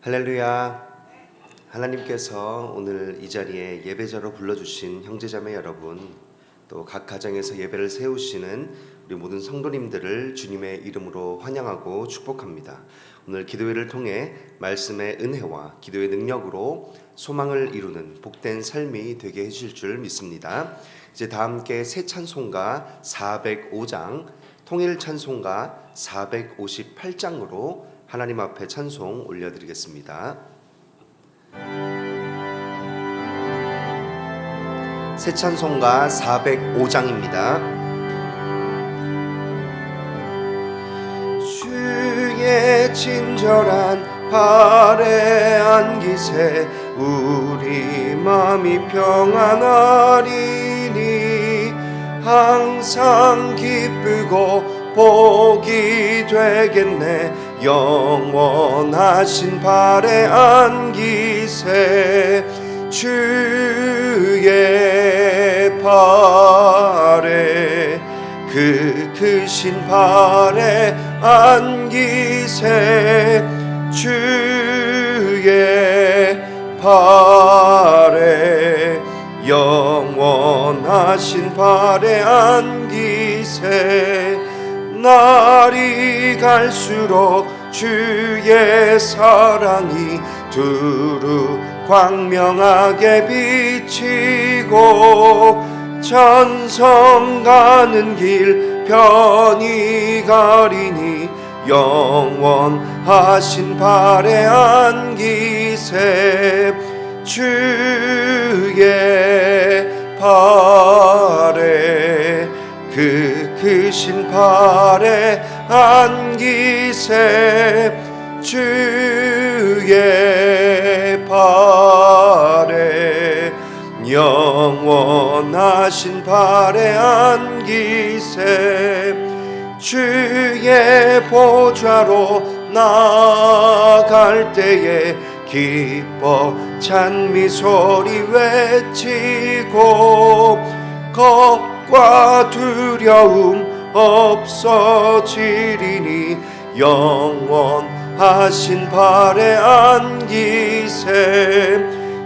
할렐루야. 하나님께서 오늘 이 자리에 예배자로 불러주신 형제자매 여러분, 또 각 가정에서 예배를 세우시는 우리 모든 성도님들을 주님의 이름으로 환영하고 축복합니다. 오늘 기도회를 통해 말씀의 은혜와 기도의 능력으로 소망을 이루는 복된 삶이 되게 해주실 줄 믿습니다. 이제 다 함께 새 찬송가 405장, 통일 찬송가 458장으로 하나님 앞에 찬송 올려드리겠습니다. 새 찬송가 405장입니다. 주의 친절한 발에 안기세 우리 마음이 평안하리니 항상 기쁘고 복이 되겠네. 영원하신 발에 안기세 주의 발에 그 크신 발에 안기세 주의 발에 영원하신 발에 안기세 날이 갈수록 주의 사랑이 두루 광명하게 비치고 천성 가는 길 편히 가리니 영원하신 발에 안기세 주의 발에 그 크신 발에 안기세 주의 발에 영원하신 발에 안기세 주의 보좌로 나아갈 때에 기뻐 찬미 소리 외치고 겁과 두려움 없어지리니 영원하신 발에 안기세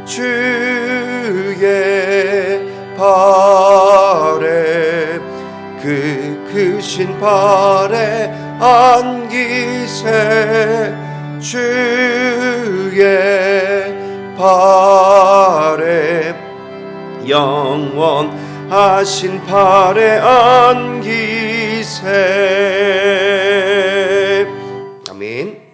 주의 발에 그 크신 발에 안기세 주의 발에 영원하신 발에 안기세. 아멘.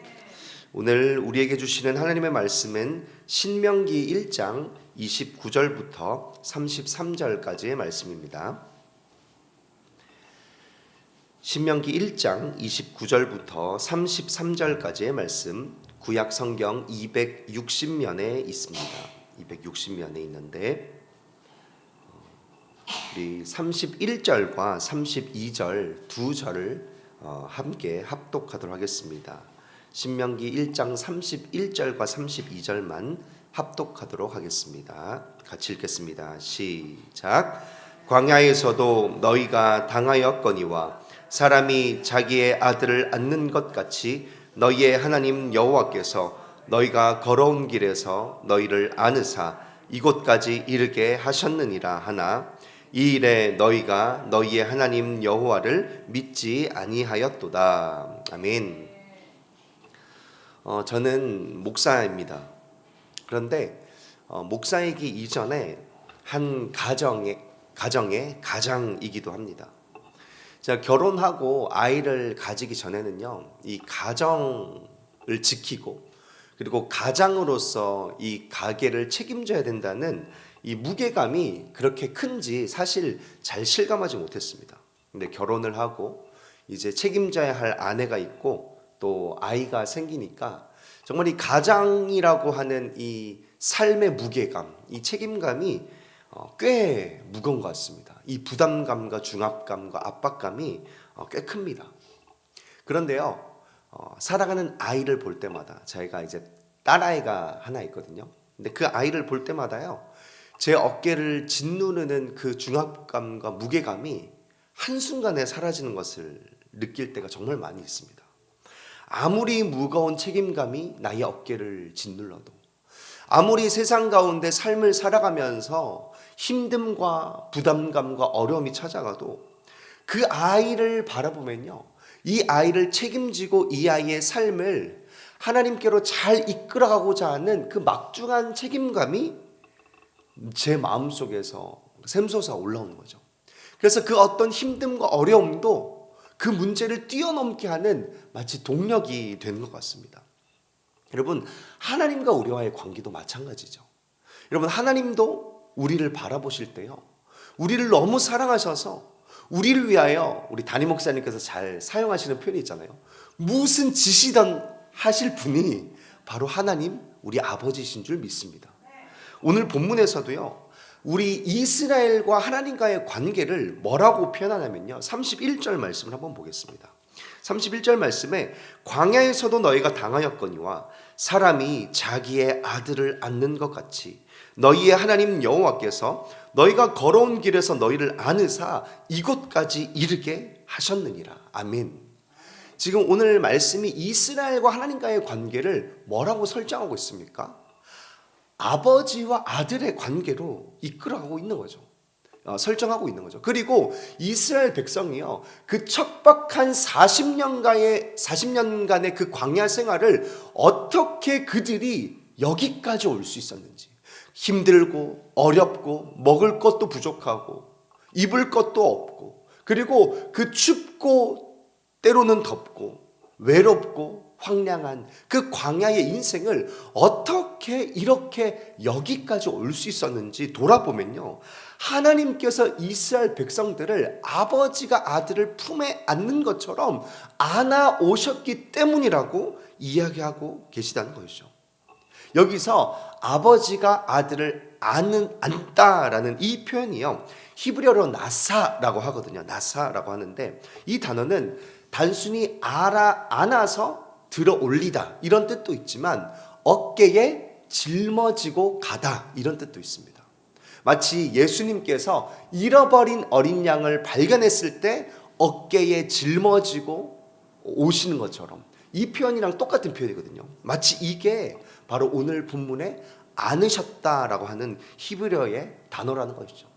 오늘 우리에게 주시는 하나님의 말씀은 신명기 1장 29절부터 33절까지의 말씀입니다. 신명기 1장 29절부터 33절까지의 말씀, 구약 성경 260면에 있습니다. 260면에 있는데 우리 31절과 32절 두 절을 함께 합독하도록 하겠습니다. 신명기 1장 31절과 32절만 합독하도록 하겠습니다. 같이 읽겠습니다. 시작. 광야에서도 너희가 당하였거니와 사람이 자기의 아들을 안는 것 같이 너희의 하나님 여호와께서 너희가 걸어온 길에서 너희를 안으사 이곳까지 이르게 하셨느니라 하나 이 일에 너희가 너희의 하나님 여호와를 믿지 아니하였도다. 아멘. 저는 목사입니다. 그런데 목사이기 이전에 한 가정의 가장이기도 합니다. 제가 결혼하고 아이를 가지기 전에는요, 이 가정을 지키고 그리고 가장으로서 이 가게를 책임져야 된다는 이 무게감이 그렇게 큰지 사실 잘 실감하지 못했습니다. 근데 결혼을 하고 이제 책임져야 할 아내가 있고 또 아이가 생기니까 정말 이 가장이라고 하는 이 삶의 무게감, 이 책임감이 꽤 무거운 것 같습니다. 이 부담감과 중압감과 압박감이 꽤 큽니다. 그런데요, 살아가는 아이를 볼 때마다 제가 이제 딸아이가 하나 있거든요. 근데 그 아이를 볼 때마다요, 제 어깨를 짓누르는 그 중압감과 무게감이 한순간에 사라지는 것을 느낄 때가 정말 많이 있습니다. 아무리 무거운 책임감이 나의 어깨를 짓눌러도, 아무리 세상 가운데 삶을 살아가면서 힘듦과 부담감과 어려움이 찾아가도 그 아이를 바라보면요, 이 아이를 책임지고 이 아이의 삶을 하나님께로 잘 이끌어가고자 하는 그 막중한 책임감이 제 마음속에서 샘솟아 올라오는 거죠. 그래서 그 어떤 힘듦과 어려움도 그 문제를 뛰어넘게 하는 마치 동력이 되는 것 같습니다. 여러분, 하나님과 우리와의 관계도 마찬가지죠. 여러분, 하나님도 우리를 바라보실 때요, 우리를 너무 사랑하셔서 우리를 위하여, 우리 담임 목사님께서 잘 사용하시는 표현이 있잖아요. 무슨 짓이든 하실 분이 바로 하나님, 우리 아버지신 줄 믿습니다. 오늘 본문에서도요, 우리 이스라엘과 하나님과의 관계를 뭐라고 표현하냐면요, 31절 말씀을 한번 보겠습니다. 31절 말씀에 광야에서도 너희가 당하였거니와 사람이 자기의 아들을 안는 것 같이 너희의 하나님 여호와께서 너희가 걸어온 길에서 너희를 안으사 이곳까지 이르게 하셨느니라. 아멘. 지금 오늘 말씀이 이스라엘과 하나님과의 관계를 뭐라고 설정하고 있습니까? 아버지와 아들의 관계로 이끌어가고 있는 거죠. 설정하고 있는 거죠. 그리고 이스라엘 백성이요, 그 척박한 40년간의 그 광야 생활을 어떻게 그들이 여기까지 올 수 있었는지, 힘들고 어렵고 먹을 것도 부족하고 입을 것도 없고, 그리고 그 춥고 때로는 덥고 외롭고 황량한 그 광야의 인생을 어떻게 이렇게 여기까지 올 수 있었는지 돌아보면요, 하나님께서 이스라엘 백성들을 아버지가 아들을 품에 안는 것처럼 안아 오셨기 때문이라고 이야기하고 계시다는 것이죠. 여기서 아버지가 아들을 안다라는 이 표현이요, 히브리어로 나사라고 하거든요. 나사라고 하는데, 이 단어는 단순히 안아서 들어 올리다 이런 뜻도 있지만 어깨에 짊어지고 가다 이런 뜻도 있습니다. 마치 예수님께서 잃어버린 어린 양을 발견했을 때 어깨에 짊어지고 오시는 것처럼 이 표현이랑 똑같은 표현이거든요. 마치 이게 바로 오늘 본문에 안으셨다라고 하는 히브리어의 단어라는 것이죠.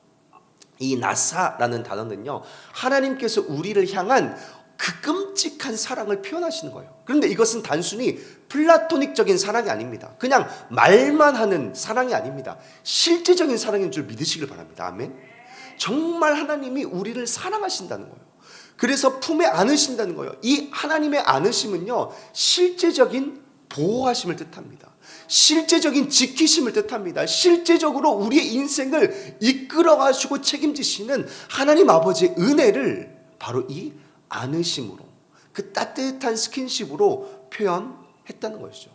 이 나사라는 단어는요, 하나님께서 우리를 향한 그 끔찍한 사랑을 표현하시는 거예요. 그런데 이것은 단순히 플라토닉적인 사랑이 아닙니다. 그냥 말만 하는 사랑이 아닙니다. 실제적인 사랑인 줄 믿으시길 바랍니다. 아멘. 정말 하나님이 우리를 사랑하신다는 거예요. 그래서 품에 안으신다는 거예요. 이 하나님의 안으심은요, 실제적인 보호하심을 뜻합니다. 실제적인 지키심을 뜻합니다. 실제적으로 우리의 인생을 이끌어가시고 책임지시는 하나님 아버지의 은혜를 바로 이 안으심으로, 그 따뜻한 스킨십으로 표현했다는 것이죠.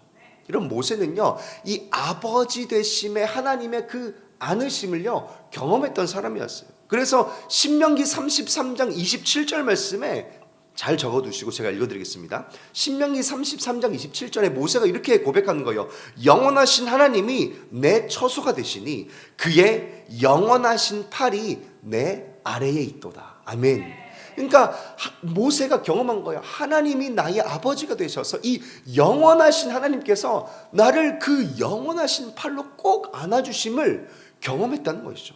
이런 모세는요, 이 아버지 되심의 하나님의 그 안으심을요 경험했던 사람이었어요. 그래서 신명기 33장 27절 말씀에 잘 적어두시고 제가 읽어드리겠습니다. 신명기 33장 27절에 모세가 이렇게 고백하는 거예요. 영원하신 하나님이 내 처소가 되시니 그의 영원하신 팔이 내 아래에 있도다. 아멘. 그러니까 모세가 경험한 거예요. 하나님이 나의 아버지가 되셔서 이 영원하신 하나님께서 나를 그 영원하신 팔로 꼭 안아주심을 경험했다는 것이죠.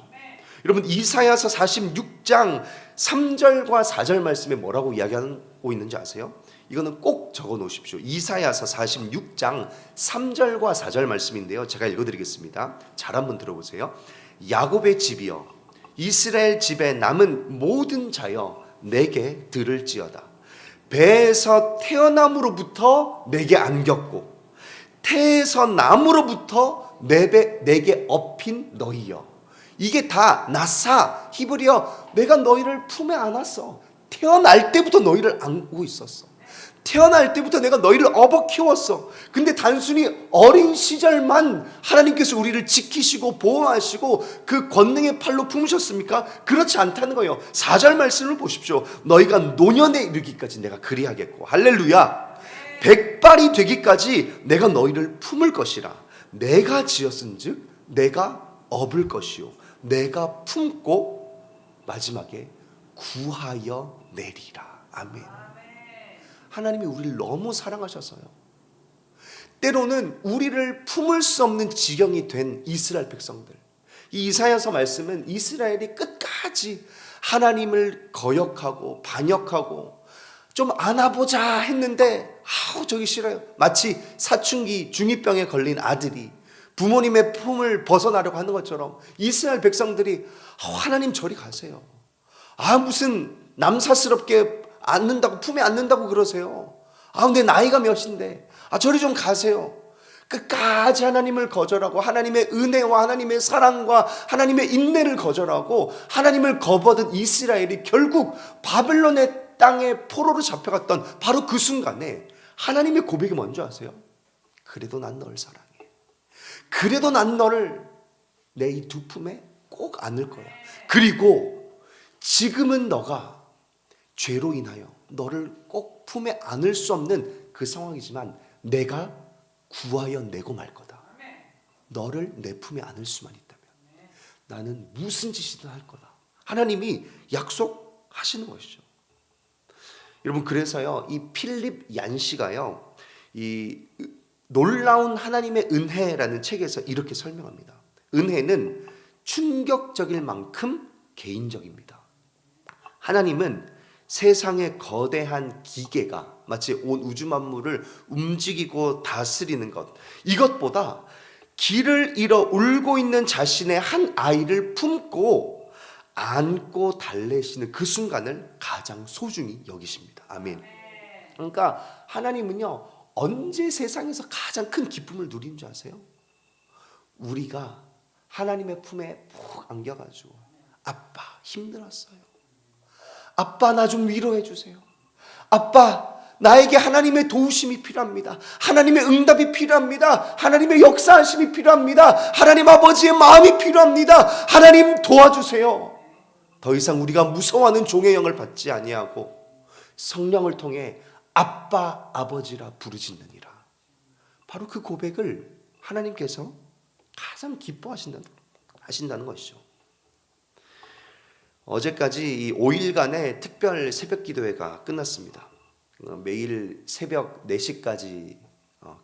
여러분, 이사야서 46장 3절과 4절 말씀에 뭐라고 이야기하고 있는지 아세요? 이거는 꼭 적어 놓으십시오. 이사야서 46장 3절과 4절 말씀인데요, 제가 읽어드리겠습니다. 잘 한번 들어보세요. 야곱의 집이여, 이스라엘 집에 남은 모든 자여, 내게 들을지어다. 배에서 태어남으로부터 내게 안겼고 태에서 남으로부터 내게 업힌 너희여. 이게 다 나사, 히브리어, 내가 너희를 품에 안았어. 태어날 때부터 너희를 안고 있었어. 태어날 때부터 내가 너희를 업어 키웠어. 근데 단순히 어린 시절만 하나님께서 우리를 지키시고 보호하시고 그 권능의 팔로 품으셨습니까? 그렇지 않다는 거예요. 4절 말씀을 보십시오. 너희가 노년에 이르기까지 내가 그리하겠고, 할렐루야, 백발이 되기까지 내가 너희를 품을 것이라. 내가 지었은즉 내가 업을 것이요 내가 품고 마지막에 구하여 내리라. 아멘. 하나님이 우리를 너무 사랑하셔서요. 때로는 우리를 품을 수 없는 지경이 된 이스라엘 백성들, 이 이사야서 말씀은 이스라엘이 끝까지 하나님을 거역하고 반역하고 좀 안아보자 했는데 저기 싫어요. 마치 사춘기 중이병에 걸린 아들이 부모님의 품을 벗어나려고 하는 것처럼 이스라엘 백성들이 하나님 저리 가세요. 무슨 남사스럽게 안는다고, 품에 안는다고 그러세요. 근데 나이가 몇인데 저리 좀 가세요. 끝까지 하나님을 거절하고 하나님의 은혜와 하나님의 사랑과 하나님의 인내를 거절하고 하나님을 거버든 이스라엘이 결국 바벨론의 땅에 포로로 잡혀갔던 바로 그 순간에 하나님의 고백이 뭔지 아세요? 그래도 난 널 사랑해. 그래도 난 너를 내 이 두 품에 꼭 안을 거야. 그리고 지금은 너가 죄로 인하여 너를 꼭 품에 안을 수 없는 그 상황이지만 내가 구하여 내고 말 거다. 너를 내 품에 안을 수만 있다면 나는 무슨 짓이든 할 거다. 하나님이 약속하시는 것이죠. 여러분, 그래서요, 이 필립 얀시가요, 이 놀라운 하나님의 은혜라는 책에서 이렇게 설명합니다. 은혜는 충격적일 만큼 개인적입니다. 하나님은 세상의 거대한 기계가 마치 온 우주 만물을 움직이고 다스리는 것, 이것보다 길을 잃어 울고 있는 자신의 한 아이를 품고 안고 달래시는 그 순간을 가장 소중히 여기십니다. 아멘. 그러니까 하나님은요, 언제 세상에서 가장 큰 기쁨을 누리는 줄 아세요? 우리가 하나님의 품에 푹 안겨가지고 아빠 힘들었어요. 아빠 나 좀 위로해 주세요. 아빠 나에게 하나님의 도우심이 필요합니다. 하나님의 응답이 필요합니다. 하나님의 역사하심이 필요합니다. 하나님 아버지의 마음이 필요합니다. 하나님 도와주세요. 더 이상 우리가 무서워하는 종의 영을 받지 아니하고 성령을 통해 아빠 아버지라 부르짖느니라. 바로 그 고백을 하나님께서 가장 기뻐하신다는 것이죠. 어제까지 이 5일간의 특별 새벽 기도회가 끝났습니다. 매일 새벽 4시까지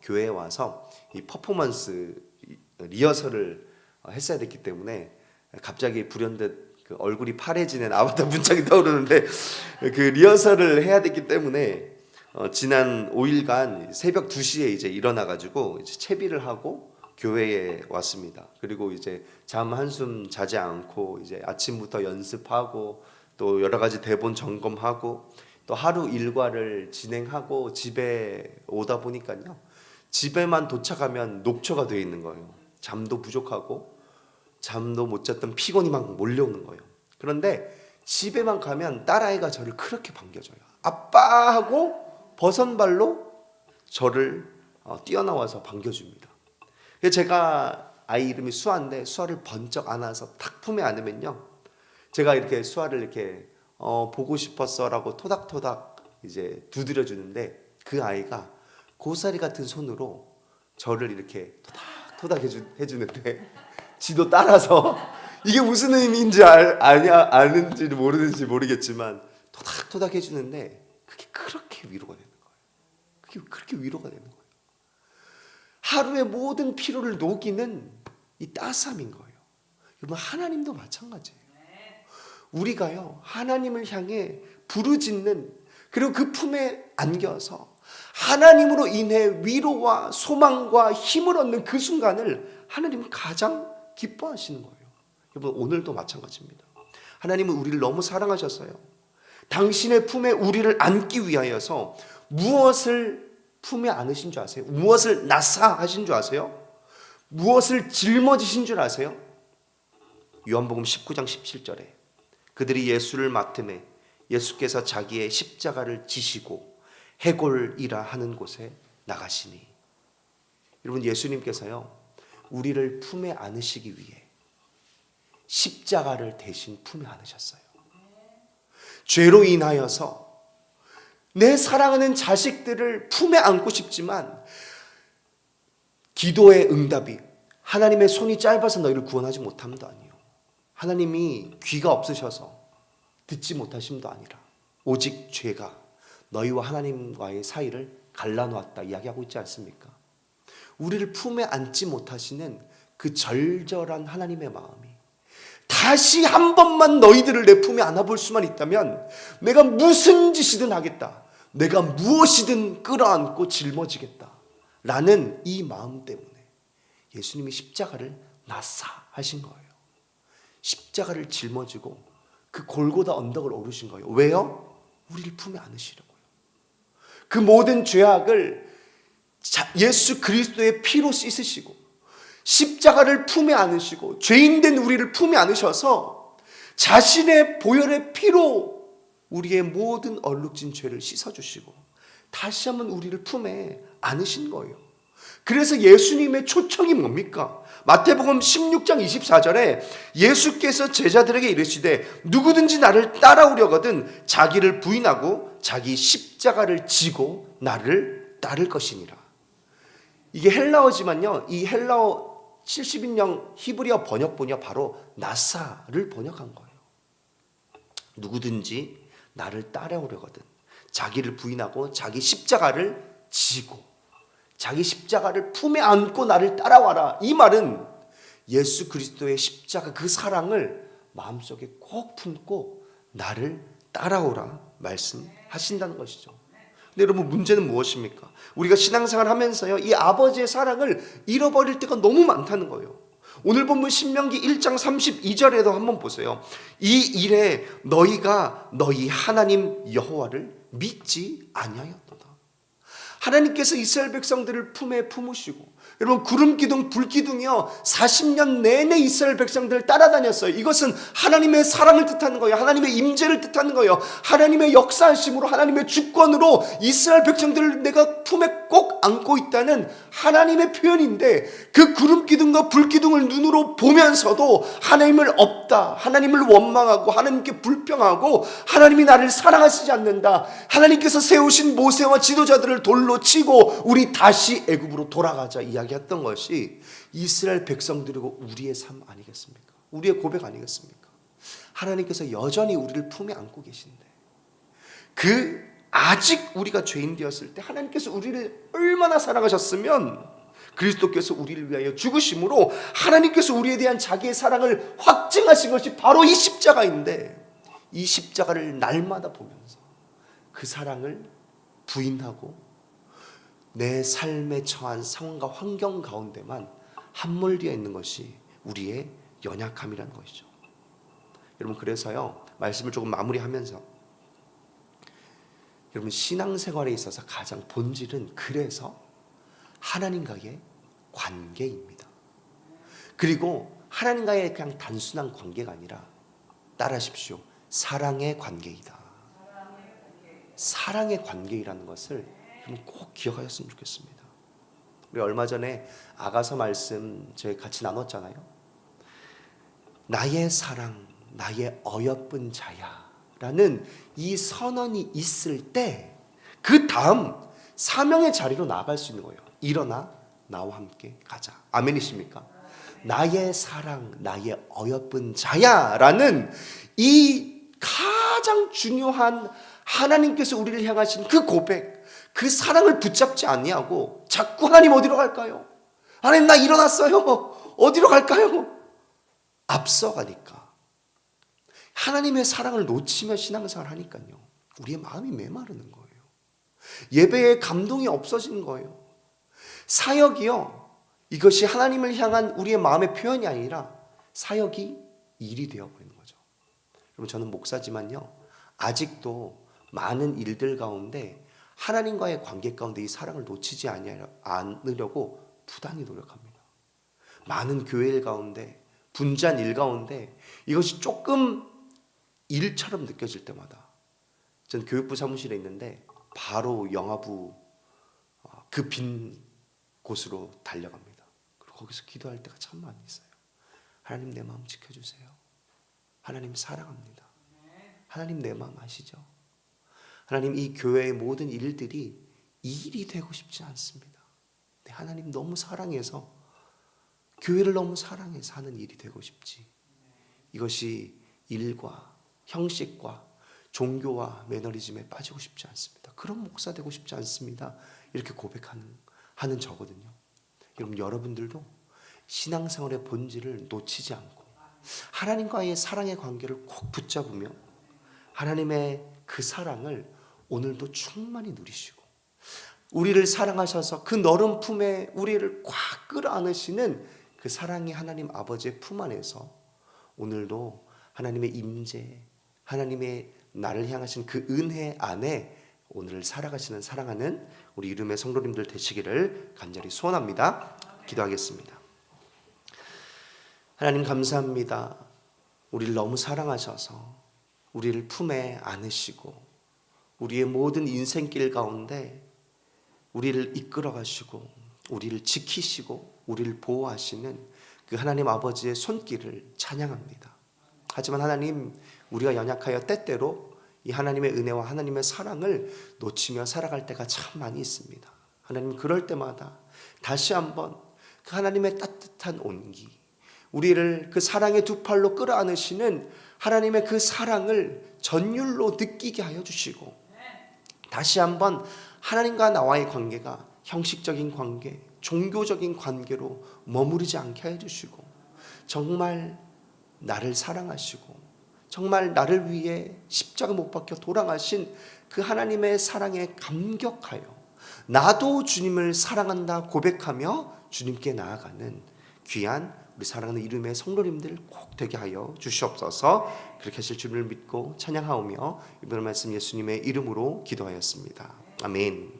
교회에 와서 이 퍼포먼스 리허설을 했어야 됐기 때문에 갑자기 불현듯 그 얼굴이 파래지는 아바타 문짝이 떠오르는데 그 리허설을 해야 됐기 때문에 지난 5일간 새벽 2시에 이제 일어나가지고 이제 채비를 하고 교회에 왔습니다. 그리고 이제 잠 한숨 자지 않고 이제 아침부터 연습하고 또 여러 가지 대본 점검하고 또 하루 일과를 진행하고 집에 오다 보니까요, 집에만 도착하면 녹초가 되어 있는 거예요. 잠도 부족하고 잠도 못 잤던 피곤이 막 몰려오는 거예요. 그런데 집에만 가면 딸아이가 저를 그렇게 반겨줘요. 아빠 하고 버선발로 저를 뛰어나와서 반겨줍니다. 제가 아이 이름이 수아인데 수아를 번쩍 안아서 탁 품에 안으면요, 제가 이렇게 수아를 이렇게 보고 싶었어라고 토닥토닥 이제 두드려 주는데 그 아이가 고사리 같은 손으로 저를 이렇게 토닥토닥 해주는데 지도 따라서 이게 무슨 의미인지 아는지 모르는지 모르겠지만 토닥토닥 해주는데 그게 그렇게 위로가 되는 거예요. 그게 그렇게 위로가 되는 거예요. 하루의 모든 피로를 녹이는 이 따스함인 거예요. 여러분, 하나님도 마찬가지예요. 우리가요, 하나님을 향해 부르짖는, 그리고 그 품에 안겨서 하나님으로 인해 위로와 소망과 힘을 얻는 그 순간을 하나님은 가장 기뻐하시는 거예요. 여러분, 오늘도 마찬가지입니다. 하나님은 우리를 너무 사랑하셨어요. 당신의 품에 우리를 안기 위하여서 무엇을 품에 안으신 줄 아세요? 무엇을 나사하신 줄 아세요? 무엇을 짊어지신 줄 아세요? 요한복음 19장 17절에 그들이 예수를 맡음에 예수께서 자기의 십자가를 지시고 해골이라 하는 곳에 나가시니. 여러분, 예수님께서요, 우리를 품에 안으시기 위해 십자가를 대신 품에 안으셨어요. 죄로 인하여서 내 사랑하는 자식들을 품에 안고 싶지만 기도의 응답이 하나님의 손이 짧아서 너희를 구원하지 못함도 아니요, 하나님이 귀가 없으셔서 듣지 못하심도 아니라 오직 죄가 너희와 하나님과의 사이를 갈라놓았다 이야기하고 있지 않습니까? 우리를 품에 안지 못하시는 그 절절한 하나님의 마음이 다시 한 번만 너희들을 내 품에 안아볼 수만 있다면 내가 무슨 짓이든 하겠다, 내가 무엇이든 끌어안고 짊어지겠다 라는 이 마음 때문에 예수님이 십자가를 나사 하신 거예요. 십자가를 짊어지고 그 골고다 언덕을 오르신 거예요. 왜요? 우리를 품에 안으시려고요. 그 모든 죄악을 예수 그리스도의 피로 씻으시고 십자가를 품에 안으시고 죄인된 우리를 품에 안으셔서 자신의 보혈의 피로 우리의 모든 얼룩진 죄를 씻어주시고 다시 한번 우리를 품에 안으신 거예요. 그래서 예수님의 초청이 뭡니까? 마태복음 16장 24절에 예수께서 제자들에게 이르시되 누구든지 나를 따라오려거든 자기를 부인하고 자기 십자가를 지고 나를 따를 것이니라. 이게 헬라어지만요, 이 헬라어 70인령 히브리어 번역본이 바로 나사를 번역한 거예요. 누구든지 나를 따라오려거든 자기를 부인하고 자기 십자가를 지고 자기 십자가를 품에 안고 나를 따라와라. 이 말은 예수 그리스도의 십자가 그 사랑을 마음속에 꼭 품고 나를 따라오라 말씀하신다는 것이죠. 근데 여러분, 문제는 무엇입니까? 우리가 신앙생활 하면서요, 이 아버지의 사랑을 잃어버릴 때가 너무 많다는 거예요. 오늘 본문 신명기 1장 32절에도 한번 보세요. 이 일에 너희가 너희 하나님 여호와를 믿지 아니하였도다. 하나님께서 이스라엘 백성들을 품에 품으시고, 여러분, 구름기둥 불기둥이요 40년 내내 이스라엘 백성들을 따라다녔어요. 이것은 하나님의 사랑을 뜻하는 거예요. 하나님의 임재를 뜻하는 거예요. 하나님의 역사하심으로, 하나님의 주권으로 이스라엘 백성들을 내가 품에 꼭 안고 있다는 하나님의 표현인데, 그 구름기둥과 불기둥을 눈으로 보면서도 하나님을 없다, 하나님을 원망하고 하나님께 불평하고 하나님이 나를 사랑하시지 않는다, 하나님께서 세우신 모세와 지도자들을 돌로 치고 우리 다시 애굽으로 돌아가자 이야기했던 것이 이스라엘 백성들이고 우리의 삶 아니겠습니까? 우리의 고백 아니겠습니까? 하나님께서 여전히 우리를 품에 안고 계신데, 아직 우리가 죄인 되었을 때 하나님께서 우리를 얼마나 사랑하셨으면 그리스도께서 우리를 위하여 죽으심으로 하나님께서 우리에 대한 자기의 사랑을 확증하신 것이 바로 이 십자가인데, 이 십자가를 날마다 보면서 그 사랑을 부인하고 내 삶에 처한 상황과 환경 가운데만 함몰되어 있는 것이 우리의 연약함이라는 것이죠. 여러분, 그래서요, 말씀을 조금 마무리하면서, 여러분, 신앙생활에 있어서 가장 본질은 그래서 하나님과의 관계입니다. 그리고 하나님과의 그냥 단순한 관계가 아니라, 따라하십시오, 사랑의 관계이다. 사랑의 관계이라는 것을 꼭 기억하셨으면 좋겠습니다. 우리 얼마 전에 아가서 말씀 저희 같이 나눴잖아요. 나의 사랑, 나의 어여쁜 자야 라는 이 선언이 있을 때 그 다음 사명의 자리로 나아갈 수 있는 거예요. 일어나 나와 함께 가자. 아멘이십니까? 나의 사랑, 나의 어여쁜 자야 라는 이 가장 중요한 하나님께서 우리를 향하신 그 고백, 그 사랑을 붙잡지 아니하고 자꾸 하나님 어디로 갈까요? 하나님 나 일어났어요. 어디로 갈까요? 앞서가니까, 하나님의 사랑을 놓치며 신앙생활을 하니까요, 우리의 마음이 메마르는 거예요. 예배에 감동이 없어지는 거예요. 사역이요, 이것이 하나님을 향한 우리의 마음의 표현이 아니라 사역이 일이 되어버리는 거죠. 여러분, 저는 목사지만요, 아직도 많은 일들 가운데 하나님과의 관계 가운데 이 사랑을 놓치지 않으려고 부단히 노력합니다. 많은 교회일 가운데, 분주한 일 가운데 이것이 조금 일처럼 느껴질 때마다 전 교육부 사무실에 있는데 바로 영화부 그 빈 곳으로 달려갑니다. 그리고 거기서 기도할 때가 참 많이 있어요. 하나님, 내 마음 지켜주세요. 하나님, 사랑합니다. 하나님, 내 마음 아시죠? 하나님, 이 교회의 모든 일들이 일이 되고 싶지 않습니다. 하나님, 너무 사랑해서, 교회를 너무 사랑해서 하는 일이 되고 싶지, 이것이 일과 형식과 종교와 매너리즘에 빠지고 싶지 않습니다. 그런 목사 되고 싶지 않습니다. 이렇게 고백하는 저거든요. 여러분, 여러분들도 신앙생활의 본질을 놓치지 않고 하나님과의 사랑의 관계를 꼭 붙잡으며 하나님의 그 사랑을 오늘도 충만히 누리시고 우리를 사랑하셔서 그 너른 품에 우리를 꽉 끌어안으시는 그 사랑의 하나님 아버지의 품 안에서 오늘도 하나님의 임재, 하나님의 나를 향하신 그 은혜 안에 오늘을 살아가시는 사랑하는 우리 이름의 성도님들 되시기를 간절히 소원합니다. 기도하겠습니다. 하나님 감사합니다. 우리를 너무 사랑하셔서 우리를 품에 안으시고 우리의 모든 인생길 가운데 우리를 이끌어 가시고 우리를 지키시고 우리를 보호하시는 그 하나님 아버지의 손길을 찬양합니다. 하지만 하나님, 우리가 연약하여 때때로 이 하나님의 은혜와 하나님의 사랑을 놓치며 살아갈 때가 참 많이 있습니다. 하나님, 그럴 때마다 다시 한번 그 하나님의 따뜻한 온기, 우리를 그 사랑의 두 팔로 끌어안으시는 하나님의 그 사랑을 전율로 느끼게 하여 주시고 다시 한번 하나님과 나와의 관계가 형식적인 관계, 종교적인 관계로 머무르지 않게 하여 주시고 정말 나를 사랑하시고 정말 나를 위해 십자가 못 박혀 돌아가신 그 하나님의 사랑에 감격하여 나도 주님을 사랑한다 고백하며 주님께 나아가는 귀한 우리 사랑하는 이름의 성도님들 꼭 되게 하여 주시옵소서. 그렇게 하실 주님을 믿고 찬양하오며 이번 말씀 예수님의 이름으로 기도하였습니다. 아멘.